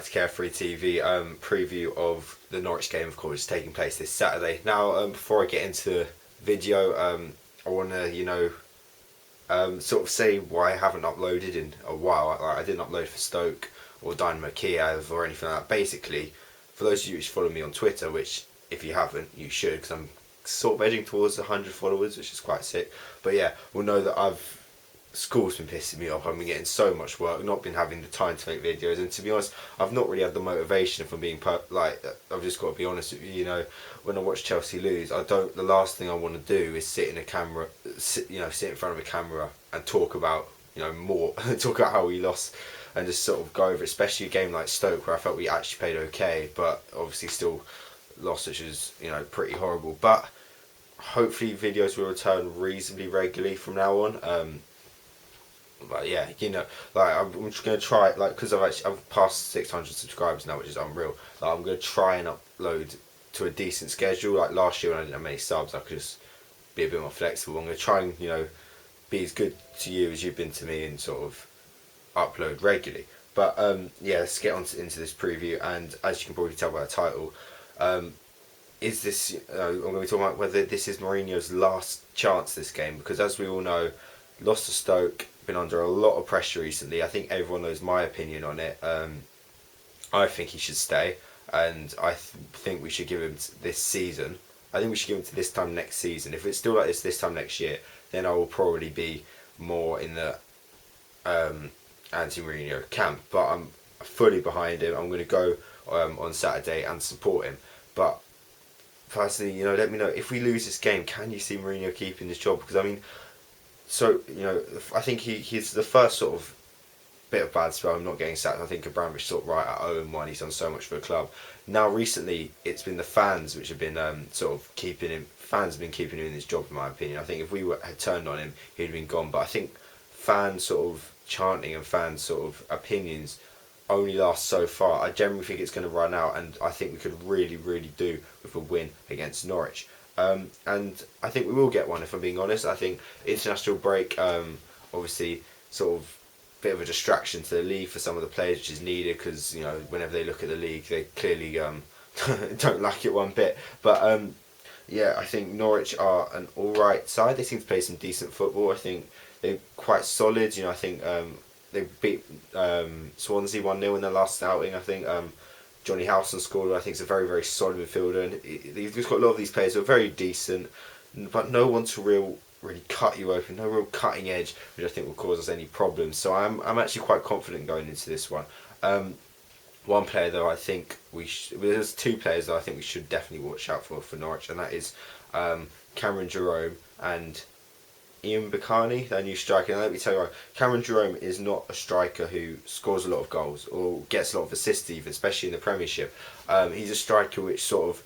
to Carefree TV. Preview of the Norwich game, of course, taking place this Saturday. Now, before I get into the video, I want to, sort of say why I haven't uploaded in a while. I didn't upload for Stoke or Dynamo Kiev or anything like that. Basically, for those of you who follow me on Twitter, which if you haven't, you should, because I'm sort of edging towards 100 followers, which is quite sick. But yeah, we'll know that school's been pissing me off. I've been getting so much work, not been having the time to make videos, and to be honest, I've not really had the motivation. If I'm being I've just got to be honest with you. When I watch Chelsea lose, the last thing I want to do is sit in front of a camera and talk about more, talk about how we lost, and just sort of go over it. Especially a game like Stoke, where I felt we actually played okay, but obviously still lost, which is pretty horrible. But hopefully videos will return reasonably regularly from now on. But yeah, I'm just gonna try, because I've passed 600 subscribers now, which is unreal. I'm gonna try and upload to a decent schedule. Like last year when I didn't have many subs, I could just be a bit more flexible. I'm gonna try and be as good to you as you've been to me and sort of upload regularly. But yeah, let's get into this preview. And as you can probably tell by the title, is this? I'm going to be talking about whether this is Mourinho's last chance this game, because as we all know, lost to Stoke, been under a lot of pressure recently. I think everyone knows my opinion on it. I think he should stay, and I think we should give him this season. I think we should give him to this time next season. If it's still like this time next year, then I will probably be more in the anti-Mourinho camp. But I'm fully behind him. I'm going to go on Saturday and support him. But personally, let me know, if we lose this game, can you see Mourinho keeping this job? Because I mean, I think he's the first sort of bit of bad spell. I'm not getting sacked. I think Abramovich sort of right at 0-1. He's done so much for the club. Now recently, it's been the fans which have been sort of keeping him. Fans have been keeping him in his job, in my opinion. I think if we had turned on him, he'd have been gone. But I think fan sort of chanting and fan sort of opinions only last so far. I generally think it's going to run out, and I think we could really, really do with a win against Norwich. And I think we will get one, if I'm being honest. I think international break, obviously, sort of bit of a distraction to the league for some of the players, which is needed, because whenever they look at the league, they clearly don't like it one bit. But yeah, I think Norwich are an alright side. They seem to play some decent football. I think they're quite solid. I think they beat Swansea 1-0 in their last outing. I think Johnny Howson scored. I think it's a very, very solid midfielder, and he's got a lot of these players who are very decent, but no one to really cut you open, no real cutting edge, which I think will cause us any problems. So I'm actually quite confident going into this one. One player though, I think there's two players that I think we should definitely watch out for Norwich, and that is Cameron Jerome and Ian Bacani, their new striker. And let me tell you, Cameron Jerome is not a striker who scores a lot of goals or gets a lot of assists, even, especially in the Premiership. He's a striker which sort of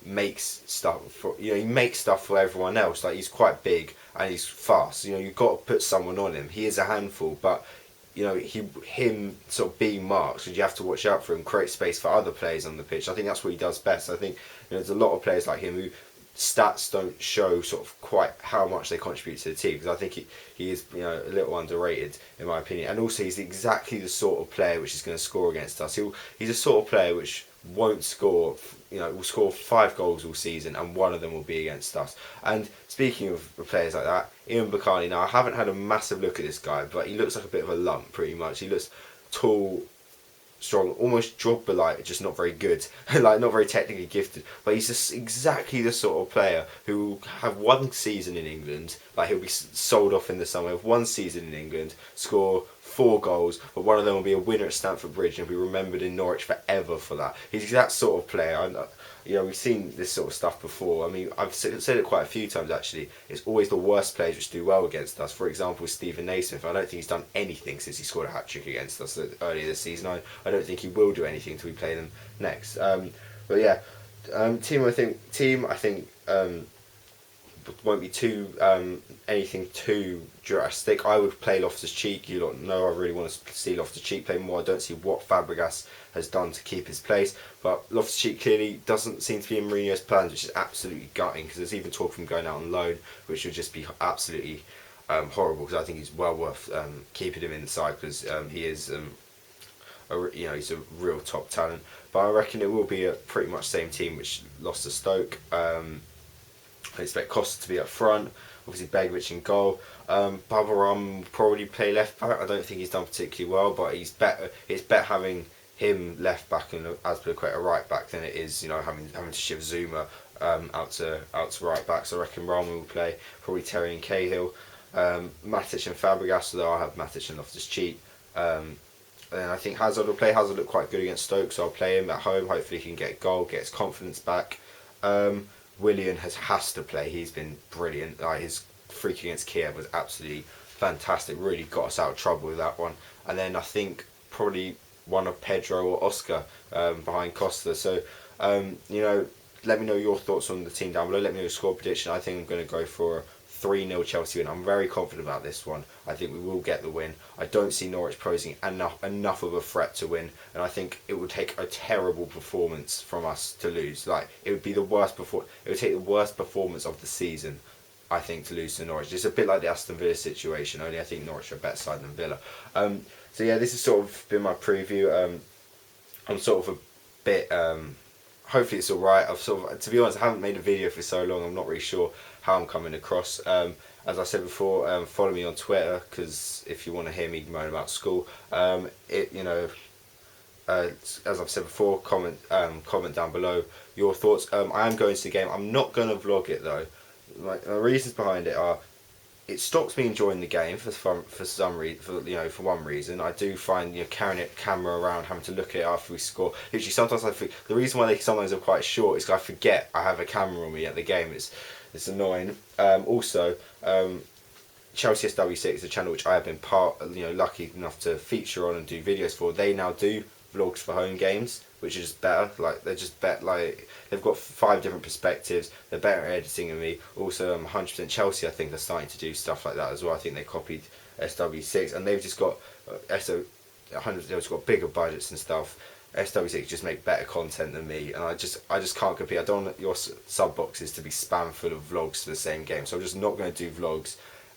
makes stuff for he makes stuff for everyone else. Like, he's quite big and he's fast. You've got to put someone on him. He is a handful, but him sort of being marked, so you have to watch out for him, create space for other players on the pitch. I think that's what he does best. I think there's a lot of players like him who stats don't show sort of quite how much they contribute to the team, because I think he is a little underrated, in my opinion. And also, he's exactly the sort of player which is going to score against us. He's a sort of player which won't score, will score 5 goals all season, and one of them will be against us. And speaking of players like that, Ian Bacani, now I haven't had a massive look at this guy, but he looks like a bit of a lump, pretty much. He looks tall, strong, almost Drogba-like, just not very good, like not very technically gifted. But he's just exactly the sort of player who will have one season in England, like he'll be sold off in the summer, have one season in England, score 4 goals, but one of them will be a winner at Stamford Bridge and be remembered in Norwich forever for that. He's that sort of player. We've seen this sort of stuff before. I mean, I've said it quite a few times actually. It's always the worst players which do well against us. For example, Stephen Naismith. I don't think he's done anything since he scored a hat-trick against us earlier this season. I don't think he will do anything until we play them next. But yeah, team I think won't be anything too drastic. I would play Loftus-Cheek. You don't know I really want to see Loftus-Cheek play more. I don't see what Fabregas has done to keep his place, but Loftus-Cheek clearly doesn't seem to be in Mourinho's plans, which is absolutely gutting, because there's even talk of him going out on loan, which would just be absolutely horrible, because I think he's well worth keeping him in the side, because he is he's a real top talent. But I reckon it will be a pretty much same team which lost to Stoke. I expect Costa to be up front. Obviously Begovic in goal. Bavaram will probably play left back. I don't think he's done particularly well, but he's better. It's better having him left back and Azpilicueta right back than it is having to shift Zuma out to right back. So I reckon Rama will play. Probably Terry and Cahill. Matic and Fabregas, though I have Matic and Loftus-Cheek. And I think Hazard will play. Hazard looked quite good against Stoke, so I'll play him at home. Hopefully he can get a goal, get his confidence back. Willian has to play. He's been brilliant. Like, his free kick against Kiev was absolutely fantastic. Really got us out of trouble with that one. And then I think probably one of Pedro or Oscar behind Costa. So, let me know your thoughts on the team down below. Let me know your score prediction. I think I'm going to go for a 3-0 Chelsea win. I'm very confident about this one. I think we will get the win. I don't see Norwich posing enough of a threat to win, and I think it would take a terrible performance from us to lose. Like, it would be the worst it would take the worst performance of the season, I think, to lose to Norwich. It's a bit like the Aston Villa situation, only I think Norwich are a better side than Villa. So yeah, this has sort of been my preview. I'm sort of a bit hopefully it's alright. To be honest, I haven't made a video for so long. I'm not really sure how I'm coming across. As I said before, follow me on Twitter, because if you want to hear me moan about school, as I've said before, comment down below your thoughts. I am going to the game. I'm not going to vlog it though. The reasons behind it are, it stops me enjoying the game for one reason. I do find carrying a camera around, having to look at it after we score. Literally, sometimes the reason why they sometimes are quite short is because I forget I have a camera on me at the game. It's annoying. Also, Chelsea SW6, a channel which I have been lucky enough to feature on and do videos for. They now do vlogs for home games, which is better. They're just better. They've got 5 different perspectives. They're better at editing than me. Also, 100% Chelsea, I think, are starting to do stuff like that as well. I think they copied SW6, and they've just got they've just got bigger budgets and stuff. SW6 just make better content than me, and I just can't compete. I don't want your sub boxes to be spam full of vlogs for the same game, so I'm just not going to do vlogs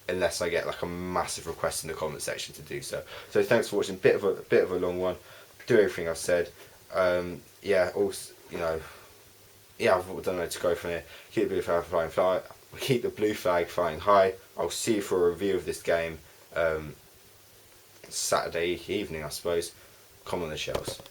unless I get a massive request in the comment section to do so. So thanks for watching. Bit of a long one. Do everything I've said. I don't know to go from here. Keep the blue flag flying Keep the blue flag flying high. I'll see you for a review of this game Saturday evening, I suppose. Come on the shells.